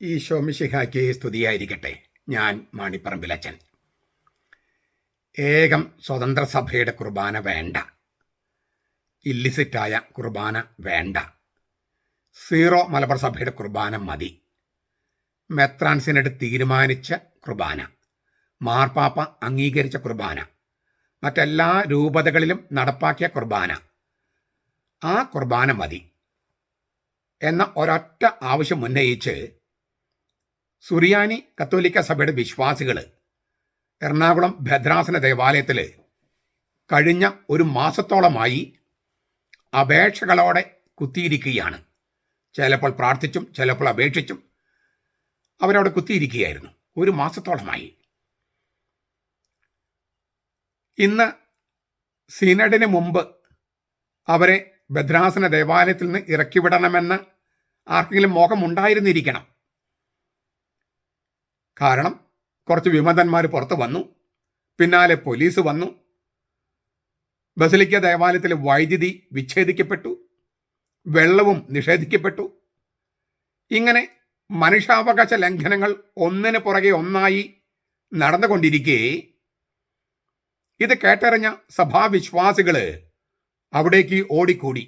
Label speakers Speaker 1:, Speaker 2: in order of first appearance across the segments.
Speaker 1: ഈശോ മിശിഹായ്ക്ക് സ്തുതിയായിരിക്കട്ടെ. ഞാൻ മാണിപ്പറമ്പിലച്ചൻ. ഏകം സ്വതന്ത്ര സഭയുടെ കുർബാന വേണ്ട, ഇല്ലിസിറ്റായ കുർബാന വേണ്ട, സീറോ മലബാർ സഭയുടെ കുർബാന മതി, മെത്രാൻ സിനഡ് തീരുമാനിച്ച കുർബാന, മാർപ്പാപ്പ അംഗീകരിച്ച കുർബാന, മറ്റെല്ലാ രൂപതകളിലും നടപ്പാക്കിയ കുർബാന, ആ കുർബാന മതി എന്ന ഒരൊറ്റ ആവശ്യം ഉന്നയിച്ച് സുറിയാനി കത്തോലിക്ക സഭയുടെ വിശ്വാസികൾ എറണാകുളം ഭദ്രാസന ദേവാലയത്തിൽ കഴിഞ്ഞ ഒരു മാസത്തോളമായി അപേക്ഷകളോടെ കുത്തിയിരിക്കുകയാണ്. ചിലപ്പോൾ പ്രാർത്ഥിച്ചും ചിലപ്പോൾ അപേക്ഷിച്ചും അവരവിടെ കുത്തിയിരിക്കുകയായിരുന്നു ഒരു മാസത്തോളമായി. ഇന്ന് സിനഡിന് മുമ്പ് അവരെ ഭദ്രാസന ദേവാലയത്തിൽ നിന്ന് ഇറക്കിവിടണമെന്ന് ആർക്കെങ്കിലും മോഹമുണ്ടായിരുന്നിരിക്കണം. കാരണം കുറച്ച് വിമതന്മാർ പുറത്ത് വന്നു, പിന്നാലെ പോലീസ് വന്നു, ബസലിക്ക ദേവാലയത്തിലെ വൈദ്യുതി വിച്ഛേദിക്കപ്പെട്ടു, വെള്ളവും നിഷേധിക്കപ്പെട്ടു. ഇങ്ങനെ മനുഷ്യാവകാശ ലംഘനങ്ങൾ ഒന്നിന് പുറകെ ഒന്നായി നടന്നുകൊണ്ടിരിക്കെ ഇത് കേട്ടറിഞ്ഞ സഭാവിശ്വാസികൾ അവിടേക്ക് ഓടിക്കൂടി.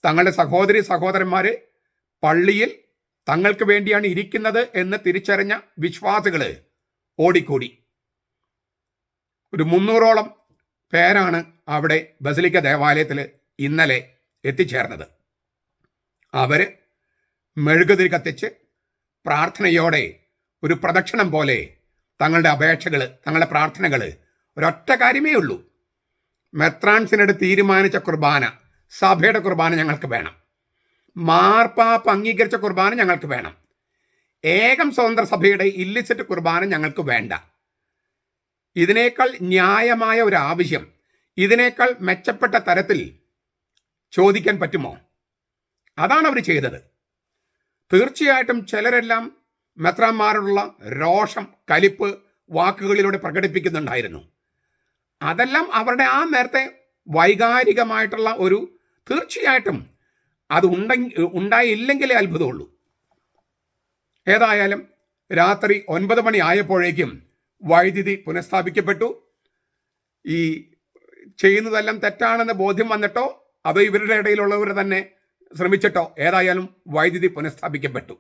Speaker 1: തങ്ങളുടെ സഹോദരി സഹോദരന്മാർ പള്ളിയിൽ തങ്ങൾക്ക് വേണ്ടിയാണ് ഇരിക്കുന്നത് എന്ന് തിരിച്ചറിഞ്ഞ വിശ്വാസികൾ ഓടിക്കൂടി. ഒരു 300ഓളം പേരാണ് അവിടെ ബസലിക്ക ദേവാലയത്തിൽ ഇന്നലെ എത്തിച്ചേർന്നത്. അവർ മെഴുകുതിരി കത്തിച്ച് പ്രാർത്ഥനയോടെ ഒരു പ്രദക്ഷിണം പോലെ തങ്ങളുടെ അപേക്ഷകൾ, തങ്ങളുടെ പ്രാർത്ഥനകൾ ഒരൊറ്റ കാര്യമേ ഉള്ളൂ: മെത്രാൻ സിനഡ് തീരുമാനിച്ച കുർബാന, സഭയുടെ കുർബാന ഞങ്ങൾക്ക് വേണം, മാർപ്പാപ്പ അംഗീകരിച്ച കുർബാന ഞങ്ങൾക്ക് വേണം, ഏകം സ്വതന്ത്ര സഭയുടെ ഇല്ലിസിറ്റ് കുർബാന ഞങ്ങൾക്ക് വേണ്ട. ഇതിനേക്കാൾ ന്യായമായ ഒരു ആവശ്യം ഇതിനേക്കാൾ മെച്ചപ്പെട്ട തരത്തിൽ ചോദിക്കാൻ പറ്റുമോ? അതാണ് അവർ ചെയ്തത്. തീർച്ചയായിട്ടും ചിലരെല്ലാം മെത്രാന്മാരോടുള്ള രോഷം, കലിപ്പ് വാക്കുകളിലൂടെ പ്രകടിപ്പിക്കുന്നുണ്ടായിരുന്നു. അതെല്ലാം അവരുടെ ആ നേരത്തെ വൈകാരികമായിട്ടുള്ള ഒരു, തീർച്ചയായിട്ടും അത് ഉണ്ടായില്ലെങ്കിലേ അത്ഭുതമുള്ളൂ. ഏതായാലും രാത്രി 9 മണി ആയപ്പോഴേക്കും വൈദ്യുതി പുനഃസ്ഥാപിക്കപ്പെട്ടു. ഈ ചെയ്യുന്നതെല്ലാം തെറ്റാണെന്ന് ബോധ്യം വന്നിട്ടോ അതോ ഇവരുടെ ഇടയിലുള്ളവർ തന്നെ ശ്രമിച്ചിട്ടോ, ഏതായാലും വൈദ്യുതി പുനഃസ്ഥാപിക്കപ്പെട്ടു.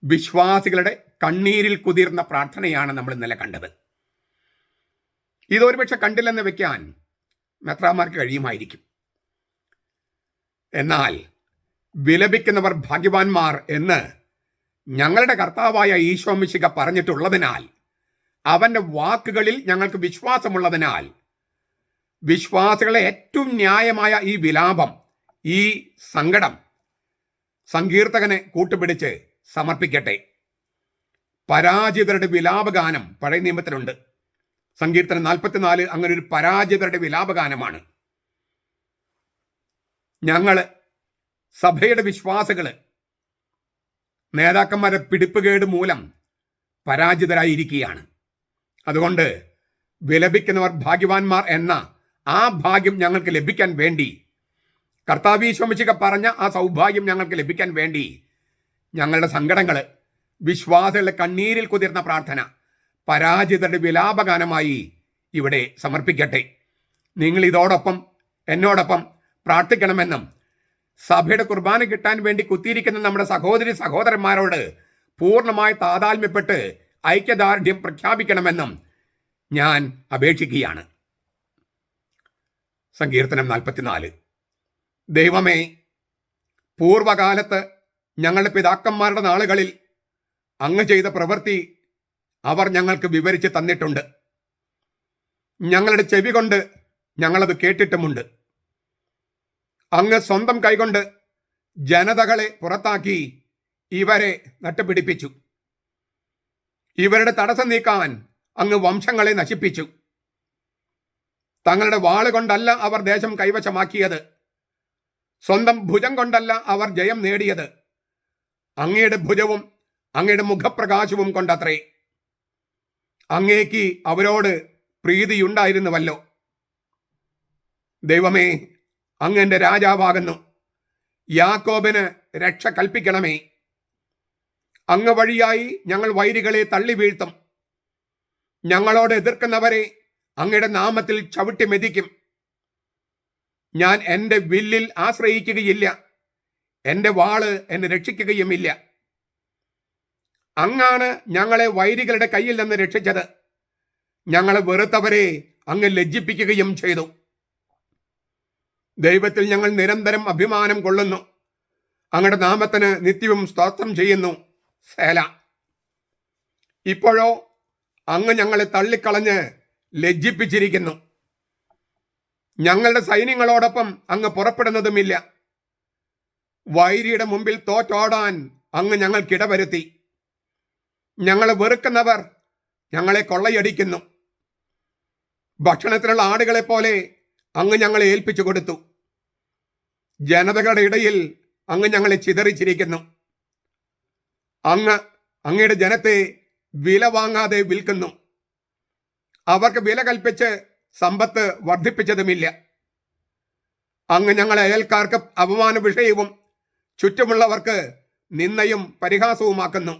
Speaker 1: വിശ്വാസികളുടെ കണ്ണീരിൽ കുതിർന്ന പ്രാർത്ഥനയാണ് നമ്മൾ ഇന്നലെ കണ്ടത്. ഇതൊരുപക്ഷെ കണ്ടില്ലെന്ന് വെക്കാൻ മെത്രാന്മാർക്ക് കഴിയുമായിരിക്കും. എന്നാൽ വിലപിക്കുന്നവർ ഭാഗ്യവാന്മാർ എന്ന് ഞങ്ങളുടെ കർത്താവായ ഈശോ മിശിഹ പറഞ്ഞിട്ടുള്ളതിനാൽ, അവൻ്റെ വാക്കുകളിൽ ഞങ്ങൾക്ക് വിശ്വാസമുള്ളതിനാൽ, വിശ്വാസികളെ ഏറ്റവും ന്യായമായ ഈ വിലാപം, ഈ സങ്കടം സങ്കീർത്തകനെ കൂട്ടുപിടിച്ച് സമർപ്പിക്കട്ടെ. പരാജിതരുടെ വിലാപഗാനം പഴയ നിയമത്തിലുണ്ട്. സങ്കീർത്തനം 44 അങ്ങനെ ഒരു പരാജിതരുടെ വിലാപഗാനമാണ്. ഞങ്ങൾ സഭയുടെ വിശ്വാസികൾ നേതാക്കന്മാരുടെ പിടിപ്പുകേട് മൂലം പരാജിതരായിരിക്കുകയാണ്. അതുകൊണ്ട് വിലപിക്കുന്നവർ ഭാഗ്യവാന്മാർ എന്ന ആ ഭാഗ്യം ഞങ്ങൾക്ക് ലഭിക്കാൻ വേണ്ടി, കർത്താവ് ഈശോ മിശിഹ പറഞ്ഞ ആ സൗഭാഗ്യം ഞങ്ങൾക്ക് ലഭിക്കാൻ വേണ്ടി, ഞങ്ങളുടെ സങ്കടങ്ങൾ, വിശ്വാസികളുടെ കണ്ണീരിൽ കുതിർന്ന പ്രാർത്ഥന പരാജിതരുടെ വിലാപഗാനമായി ഇവിടെ സമർപ്പിക്കട്ടെ. നിങ്ങൾ ഇതോടൊപ്പം എന്നോടൊപ്പം പ്രാർത്ഥിക്കണമെന്നും സഭയുടെ കുർബാന കിട്ടാൻ വേണ്ടി കുത്തിയിരിക്കുന്ന നമ്മുടെ സഹോദരി സഹോദരന്മാരോട് പൂർണ്ണമായി താതാത്മ്യപ്പെട്ട് ഐക്യദാർഢ്യം പ്രഖ്യാപിക്കണമെന്നും ഞാൻ അപേക്ഷിക്കുകയാണ്. സങ്കീർത്തനം 44. ദൈവമേ, പൂർവകാലത്ത് ഞങ്ങളുടെ പിതാക്കന്മാരുടെ നാളുകളിൽ അങ്ങ് ചെയ്ത പ്രവൃത്തി അവർ ഞങ്ങൾക്ക് വിവരിച്ച് തന്നിട്ടുണ്ട്. ഞങ്ങളുടെ ചെവി കൊണ്ട് ഞങ്ങളത് കേട്ടിട്ടുമുണ്ട്. അങ്ങ് സ്വന്തം കൈകൊണ്ട് ജനതകളെ പുറത്താക്കി ഇവരെ നട്ടുപിടിപ്പിച്ചു. ഇവരുടെ തടസ്സം നീക്കാൻ അങ്ങ് വംശങ്ങളെ നശിപ്പിച്ചു. തങ്ങളുടെ വാളുകൊണ്ടല്ല അവർ ദേശം കൈവശമാക്കിയത്, സ്വന്തം ഭുജം കൊണ്ടല്ല അവർ ജയം നേടിയത്, അങ്ങയുടെ ഭുജവും അങ്ങയുടെ മുഖപ്രകാശവും കൊണ്ടത്രേ. അങ്ങേക്ക് അവരോട് പ്രീതിയുണ്ടായിരുന്നുവല്ലോ. ദൈവമേ, അങ്ങ് എൻ്റെ രാജാവാകുന്നു. യാക്കോബിന് രക്ഷ കൽപ്പിക്കണമേ. അങ്ങ് വഴിയായി ഞങ്ങൾ വൈരികളെ തള്ളി വീഴ്ത്തും. ഞങ്ങളോട് എതിർക്കുന്നവരെ അങ്ങയുടെ നാമത്തിൽ ചവിട്ടി മെതിക്കും. ഞാൻ എൻ്റെ വില്ലിൽ ആശ്രയിക്കുകയില്ല, എൻ്റെ വാള് എന്നെ രക്ഷിക്കുകയുമില്ല. അങ്ങാണ് ഞങ്ങളെ വൈരികളുടെ കയ്യിൽ നിന്ന് രക്ഷിച്ചത്. ഞങ്ങളെ വെറുത്തവരെ അങ്ങ് ലജ്ജിപ്പിക്കുകയും ചെയ്തു. ദൈവത്തിൽ ഞങ്ങൾ നിരന്തരം അഭിമാനം കൊള്ളുന്നു. അങ്ങയുടെ നാമത്തിന് നിത്യവും സ്തോത്രം ചെയ്യുന്നു. സേല. ഇപ്പോഴോ അങ്ങ് ഞങ്ങളെ തള്ളിക്കളഞ്ഞ് ലജ്ജിപ്പിച്ചിരിക്കുന്നു. ഞങ്ങളുടെ സൈന്യങ്ങളോടൊപ്പം അങ്ങ് പുറപ്പെടുന്നതുമില്ല. വൈരിയുടെ മുമ്പിൽ തോറ്റോടാൻ അങ്ങ് ഞങ്ങൾക്കിടവരുത്തി. ഞങ്ങളെ വെറുക്കുന്നവർ ഞങ്ങളെ കൊള്ളയടിക്കുന്നു. ഭക്ഷണത്തിനുള്ള ആടുകളെ പോലെ അങ്ങ് ഞങ്ങളെ ഏൽപ്പിച്ചു കൊടുത്തു. ജനതകളുടെ ഇടയിൽ അങ്ങ് ഞങ്ങളെ ചിതറിച്ചിരിക്കുന്നു. അങ്ങയുടെ ജനത്തെ വില വാങ്ങാതെ വിൽക്കുന്നു. അവർക്ക് വില കൽപ്പിച്ച് സമ്പത്ത് വർദ്ധിപ്പിച്ചതുമില്ല. അങ്ങ് ഞങ്ങളെ അയൽക്കാർക്ക് അപമാന വിഷയവും ചുറ്റുമുള്ളവർക്ക് നിന്ദയും പരിഹാസവുമാക്കുന്നു.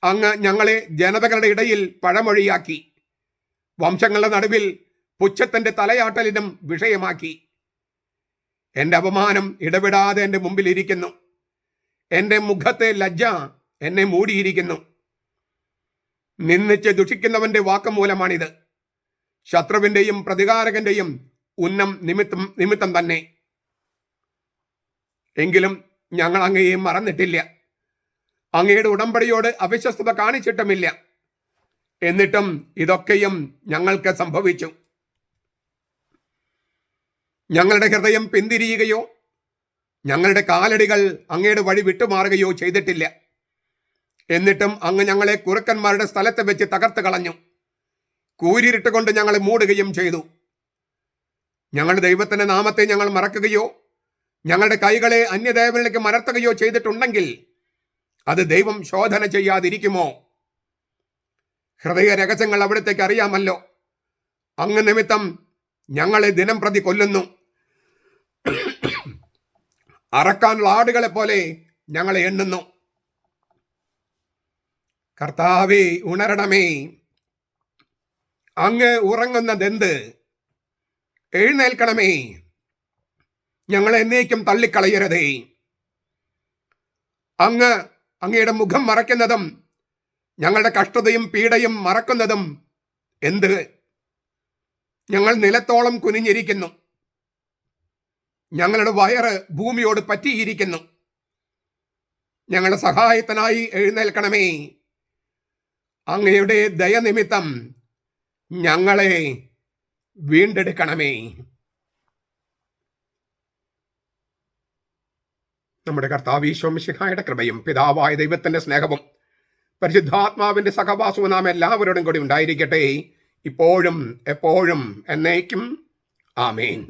Speaker 1: അങ്ങ് ഞങ്ങളെ ജനതകളുടെ ഇടയിൽ പഴമൊഴിയാക്കി. വംശങ്ങളുടെ നടുവിൽ പുച്ഛത്തിന്റെ തലയാട്ടലിനും വിഷയമാക്കി. എൻ്റെ അപമാനം ഇടപെടാതെ എൻ്റെ മുമ്പിൽ ഇരിക്കുന്നു. എൻ്റെ മുഖത്തെ ലജ്ജ എന്നെ മൂടിയിരിക്കുന്നു. നിന്ദിച്ച് ദുഷിക്കുന്നവന്റെ വാക്കുമൂലമാണിത്. ശത്രുവിന്റെയും പ്രതികാരകന്റെയും ഉന്നം നിമിത്തം തന്നെ. എങ്കിലും ഞങ്ങൾ അങ്ങയെ മറന്നിട്ടില്ല. അങ്ങയുടെ ഉടമ്പടിയോട് അവിശ്വസ്തത കാണിച്ചിട്ടുമില്ല. എന്നിട്ടും ഇതൊക്കെയും ഞങ്ങൾക്ക് സംഭവിച്ചു. ഞങ്ങളുടെ ഹൃദയം പിന്തിരിയുകയോ ഞങ്ങളുടെ കാലടികൾ അങ്ങയുടെ വഴി വിട്ടുമാറുകയോ ചെയ്തിട്ടില്ല. എന്നിട്ടും അങ്ങ് ഞങ്ങളെ കുറുക്കന്മാരുടെ സ്ഥലത്ത് വെച്ച് തകർത്ത് കളഞ്ഞു. കൂരിരുട്ട് കൊണ്ട് ഞങ്ങളെ മൂടുകയും ചെയ്തു. ഞങ്ങളുടെ ദൈവത്തിന്റെ നാമത്തെ ഞങ്ങൾ മറക്കുകയോ ഞങ്ങളുടെ കൈകളെ അന്യദേവനിലേക്ക് മലർത്തുകയോ ചെയ്തിട്ടുണ്ടെങ്കിൽ അത് ദൈവം ശോധന ചെയ്യാതിരിക്കുമോ? ഹൃദയ രഹസ്യങ്ങൾ അവിടത്തേക്ക് അറിയാമല്ലോ. അങ്ങ് നിമിത്തം ഞങ്ങളെ ദിനം പ്രതി കൊല്ലുന്നു. അറക്കാനുള്ള ആടുകളെ പോലെ ഞങ്ങളെ എണ്ണുന്നു. കർത്താവേ, ഉണരണമേ. അങ്ങ് ഉറങ്ങുന്നതെന്ത്? എഴുന്നേൽക്കണമേ. ഞങ്ങളെ എന്നേക്കും തള്ളിക്കളയരുതേ. അങ്ങയുടെ മുഖം മറയ്ക്കുന്നതും ഞങ്ങളുടെ കഷ്ടതയും പീഡയും മറക്കുന്നതും എന്ത്? ഞങ്ങൾ നിലത്തോളം കുനിഞ്ഞിരിക്കുന്നു. ഞങ്ങളുടെ വയറ് ഭൂമിയോട് പറ്റിയിരിക്കുന്നു. ഞങ്ങളുടെ സഹായത്തിനായി എഴുന്നേൽക്കണമേ. അങ്ങയുടെ ദയനിമിത്തം ഞങ്ങളെ വീണ്ടെടുക്കണമേ. നമ്മുടെ കർത്താവ് ഈശോ മിശിഹായുടെ കൃപയും പിതാവായ ദൈവത്തിന്റെ സ്നേഹവും പരിശുദ്ധാത്മാവിന്റെ സഹവാസവും നാം എല്ലാവരോടും കൂടി ഉണ്ടായിരിക്കട്ടെ, ഇപ്പോഴും എപ്പോഴും എന്നേക്കും. ആമേൻ.